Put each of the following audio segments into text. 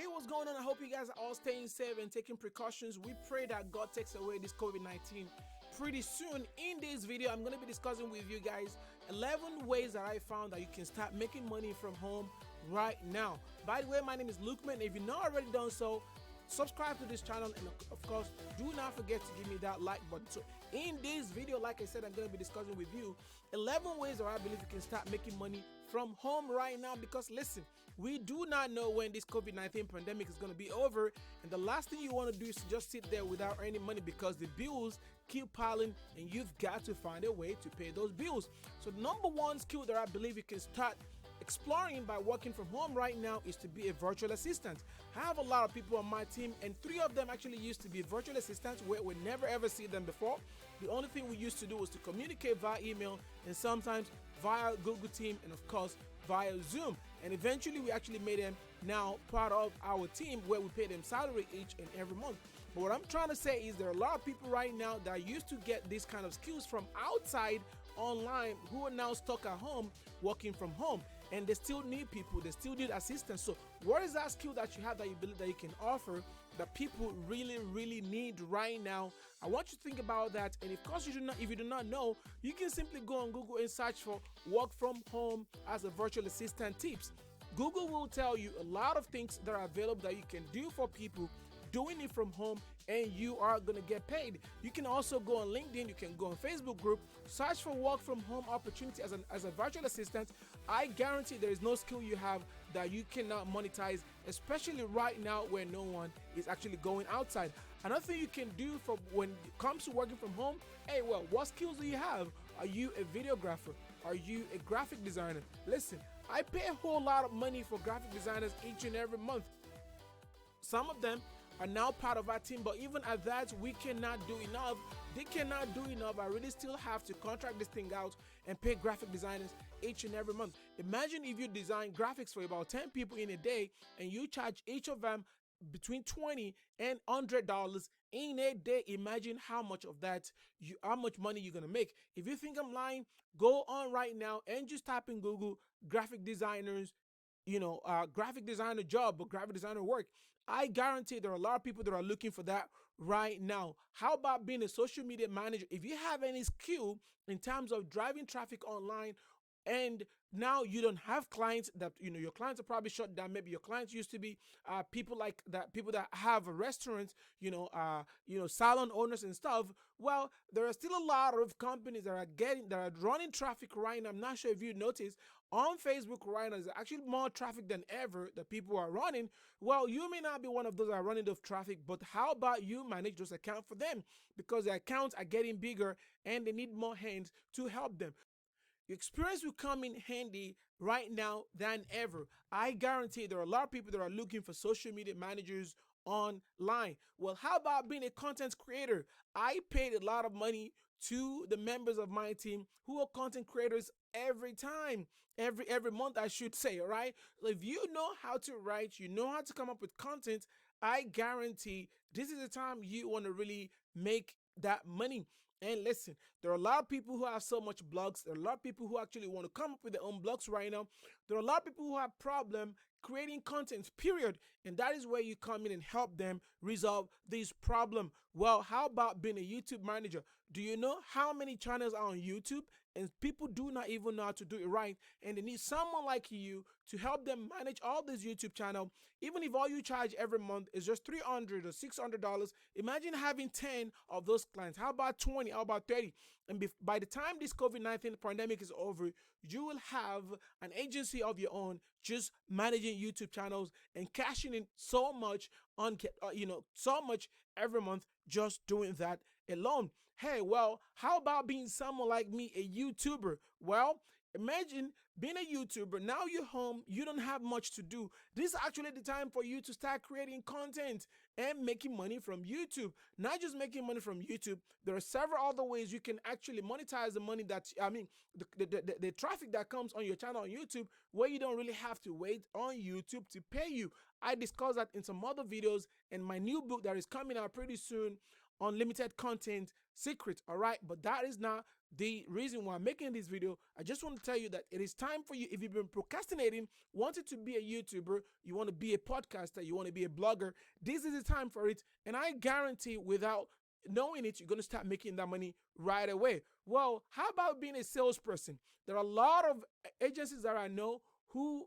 Hey, what's going on? I hope you guys are all staying safe and taking precautions. We pray that God takes away this COVID-19 pretty soon. In this video, I'm going to be discussing with you guys 11 ways that I found that you can start making money from home right now. By the way, my name is Lukeman. If you've not already done so, subscribe to this channel, and of course do not forget to give me that like button. So in this video, like I said, I'm going to be discussing with you 11 ways that I believe you can start making money from home right now, because listen, we do not know when this COVID-19 pandemic is going to be over, and the last thing you want to do is to just sit there without earning money, because the bills keep piling and you've got to find a way to pay those bills. So the number one skill that I believe you can start exploring by working from home right now is to be a virtual assistant. I have a lot of people on my team, and 3 of them actually used to be virtual assistants where we never ever see them before. The only thing we used to do was to communicate via email and sometimes via Google Team, and of course via Zoom. And eventually we actually made them now part of our team, where we pay them salary each and every month. But what I'm trying to say is there are a lot of people right now that used to get these kind of skills from outside online who are now stuck at home working from home, and they still need people, they still need assistance. So what is that skill that you have that you believe that you can offer that people really need right now? I want you to think about that. And of course, if you do not know, you can simply go on Google and search for work from home as a virtual assistant tips. Google will tell you a lot of things that are available that you can do for people doing it from home, and you are gonna get paid. You can also go on LinkedIn, you can go on Facebook group, search for work from home opportunity as a virtual assistant. I guarantee there is no skill you have that you cannot monetize, especially right now where no one is actually going outside. Another thing you can do for when it comes to working from home, hey, well, what skills do you have? Are you a videographer? Are you a graphic designer? Listen, I pay a whole lot of money for graphic designers each and every month. Some of them are now part of our team, but even at that, we cannot do enough. They cannot do enough. I really still have to contract this thing out and pay graphic designers each and every month. Imagine if you design graphics for about 10 people in a day, and you charge each of them between $20 and $100 in a day. Imagine how much of that how much money you're gonna make. If you think I'm lying, go on right now and just type in Google graphic designers, graphic designer job or graphic designer work. I guarantee there are a lot of people that are looking for that right now. How about being a social media manager? If you have any skill in terms of driving traffic online, and now you don't have clients, that your clients are probably shut down. Maybe your clients used to be people like that, people that have restaurants, salon owners and stuff. Well, there are still a lot of companies that are running traffic right now. I'm not sure if you noticed on Facebook right now, there's actually more traffic than ever that people are running. Well, you may not be one of those that are running the traffic, but how about you manage those accounts for them? Because the accounts are getting bigger and they need more hands to help them. Your experience will come in handy right now than ever. I guarantee there are a lot of people that are looking for social media managers online. Well, how about being a content creator? I paid a lot of money to the members of my team who are content creators every month, I should say. All right, if you know how to write, you know how to come up with content, I guarantee this is the time you want to really make that money. And listen, there are a lot of people who have so much blogs. There are a lot of people who actually want to come up with their own blogs right now. There are a lot of people who have problem creating content, period. And that is where you come in and help them resolve this problem. Well, how about being a YouTube manager? Do you know how many channels are on YouTube? And people do not even know how to do it right. And they need someone like you to help them manage all this YouTube channel. Even if all you charge every month is just $300 or $600, imagine having 10 of those clients. How about 20? How about 30? And by the time this COVID-19 pandemic is over, you will have an agency of your own just managing YouTube channels and cashing in so much so much every month just doing that alone. Hey, well, how about being someone like me, a YouTuber? Well, imagine being a YouTuber. Now you're home, you don't have much to do. This is actually the time for you to start creating content and making money from YouTube. Not just making money from YouTube, there are several other ways you can actually monetize the money the traffic that comes on your channel on YouTube, where you don't really have to wait on YouTube to pay you. I discussed that in some other videos in my new book that is coming out pretty soon, Unlimited Content, secret, all right? But that is not the reason why I'm making this video. I just want to tell you that it is time for you. If you've been procrastinating, wanted to be a YouTuber, you want to be a podcaster, you want to be a blogger, this is the time for it. And I guarantee without knowing it, you're going to start making that money right away. Well, how about being a salesperson? There are a lot of agencies that I know who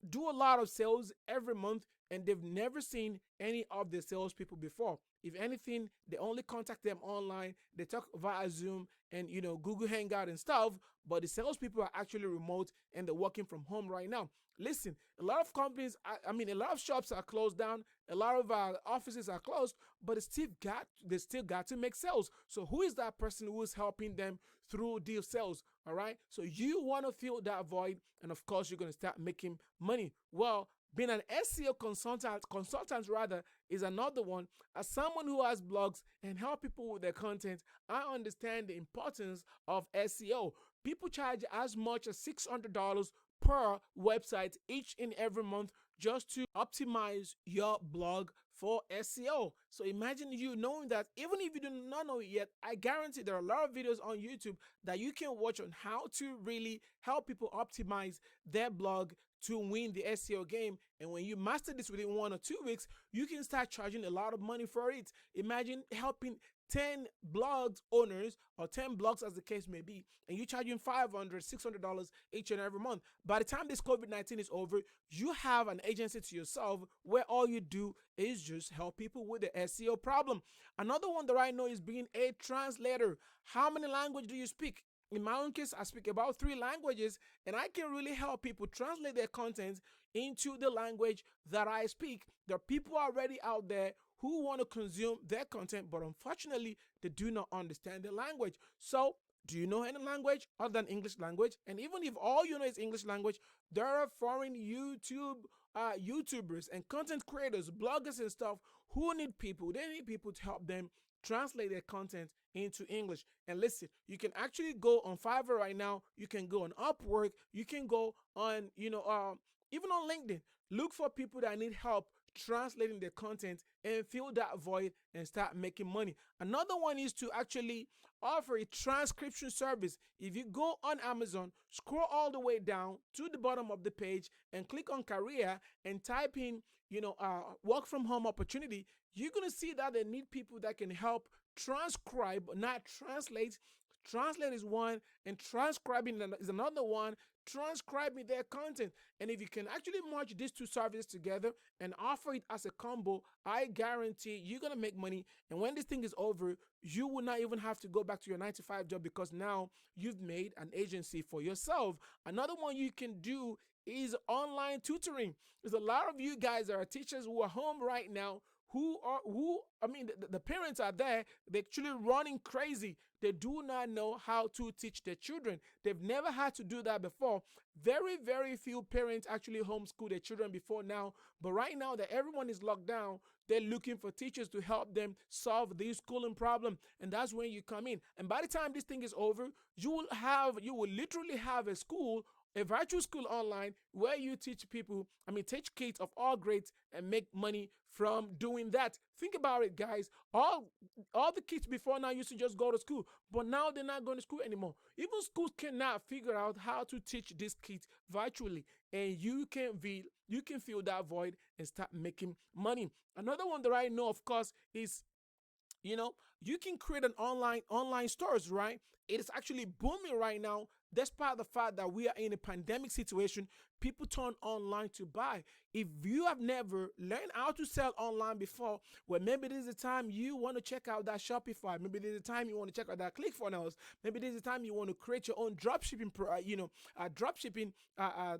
do a lot of sales every month, and they've never seen any of the salespeople before. If anything, they only contact them online. They talk via Zoom and Google Hangout and stuff. But the salespeople are actually remote and they're working from home right now. Listen, a lot of companies, a lot of shops are closed down. A lot of offices are closed, but they still got to make sales. So who is that person who is helping them through these sales? All right. So you want to fill that void, and of course you're going to start making money. Well, being an SEO consultant rather, is another one. As someone who has blogs and help people with their content, I understand the importance of SEO. People charge as much as $600 per website each and every month just to optimize your blog for SEO. So imagine you knowing that. Even if you do not know it yet, I guarantee there are a lot of videos on YouTube that you can watch on how to really help people optimize their blog to win the SEO game. And when you master this within 1 or 2 weeks, you can start charging a lot of money for it. Imagine helping 10 blogs owners, or 10 blogs as the case may be, and you charging $500, $600 each and every month. By the time this COVID-19 is over, you have an agency to yourself where all you do is just help people with the SEO problem. Another one that I know is being a translator. How many languages do you speak? In my own case, I speak about 3 languages, and I can really help people translate their content into the language that I speak. There are people already out there who want to consume their content, but unfortunately, they do not understand the language. So, do you know any language other than English language? And even if all you know is English language, there are foreign YouTubers and content creators, bloggers and stuff who need people. They need people to help them translate their content into English. And listen, you can actually go on Fiverr right now. You can go on Upwork. You can go on, even on LinkedIn. Look for people that need help translating their content and fill that void and start making money. Another one is to actually offer a transcription service. If you go on Amazon, scroll all the way down to the bottom of the page and click on career and type in, work from home opportunity, you're going to see that they need people that can help transcribe, not translate. Translate is one, and transcribing is another one. Transcribing their content. And if you can actually merge these 2 services together and offer it as a combo, I guarantee you're going to make money. And when this thing is over, you will not even have to go back to your 9-to-5 job, because now you've made an agency for yourself. Another one you can do is online tutoring. There's a lot of you guys that are teachers who are home right now the parents are there. They're actually running crazy. They do not know how to teach their children. They've never had to do that before. Very, very few parents actually homeschool their children before now. But right now that everyone is locked down, they're looking for teachers to help them solve the schooling problem. And that's when you come in. And by the time this thing is over, you will literally have a virtual school online where you teach kids of all grades and make money from doing that. Think about it, guys. All the kids before now used to just go to school, but now they're not going to school anymore. Even schools cannot figure out how to teach these kids virtually, and you can fill that void and start making money. Another one that I know, of course, is you can create an online stores, right? It is actually booming right now, despite the fact that we are in a pandemic situation. People turn online to buy. If you have never learned how to sell online before, well, maybe this is the time you want to check out that Shopify. Maybe this is the time you want to check out that ClickFunnels. Maybe this is the time you want to create your own dropshipping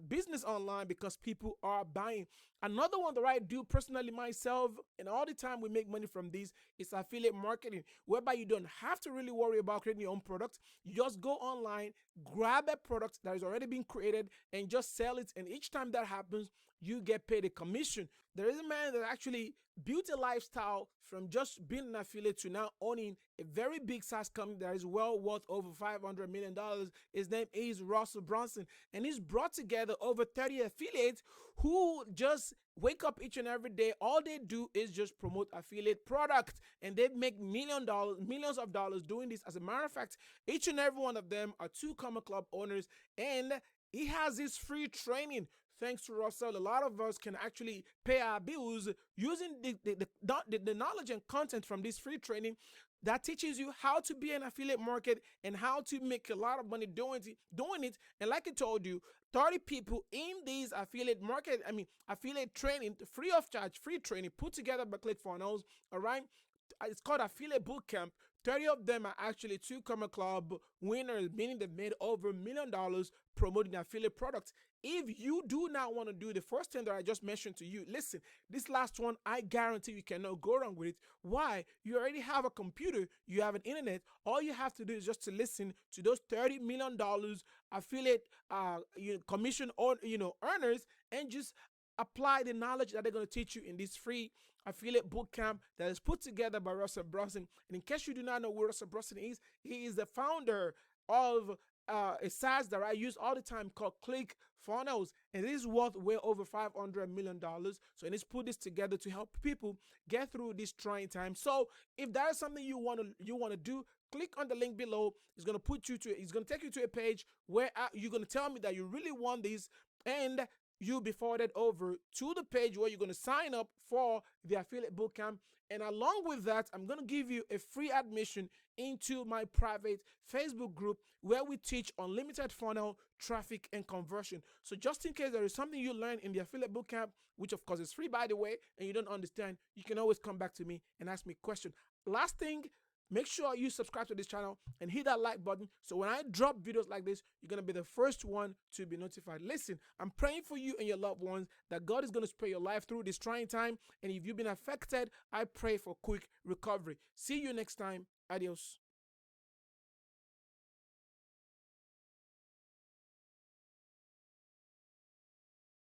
business online, because people are buying. Another one that I do personally myself, and all the time we make money from this, is affiliate marketing, whereby you don't have to really worry about creating your own product. You just go online, grab a product that is already being created, and just sell it. And each time that happens, you get paid a commission. There is a man that actually built a lifestyle from just being an affiliate to now owning a very big SaaS company that is well worth over $500 million. His name is Russell Brunson, and he's brought together over 30 affiliates who just wake up each and every day. All they do is just promote affiliate product, and they make millions of dollars doing this. As a matter of fact, each and every one of them are two Comma Club owners, and he has this free training. Thanks to Russell, a lot of us can actually pay our bills using the knowledge and content from this free training that teaches you how to be an affiliate market and how to make a lot of money doing it. And like I told you, 30 people in these affiliate training, free of charge, free training put together by ClickFunnels. All right. It's called Affiliate Bootcamp. 30 of them are actually two Comma Club winners, meaning they made over $1 million promoting affiliate products. If you do not want to do the first thing that I just mentioned to you, listen, this last one, I guarantee you cannot go wrong with it. Why? You already have a computer, you have an internet. All you have to do is just to listen to those $30 million affiliate commission or earners, and just apply the knowledge that they're going to teach you in this free affiliate bootcamp that is put together by Russell Brunson. And in case you do not know who Russell Brunson is, he is the founder of a SaaS that I use all the time called ClickFunnels, and it is worth way over $500 million. So it is put this together to help people get through this trying time. So if that is something you want to do, click on the link below. It's going to take you to a page where you're going to tell me that you really want this, and you'll be forwarded over to the page where you're going to sign up for the affiliate bootcamp. And along with that, I'm going to give you a free admission into my private Facebook group where we teach unlimited funnel, traffic, and conversion. So just in case there is something you learn in the affiliate bootcamp, which of course is free by the way, and you don't understand, you can always come back to me and ask me a question. Last thing, make sure you subscribe to this channel and hit that like button, so when I drop videos like this, you're going to be the first one to be notified. Listen, I'm praying for you and your loved ones that God is going to spare your life through this trying time. And if you've been affected, I pray for quick recovery. See you next time. Adios.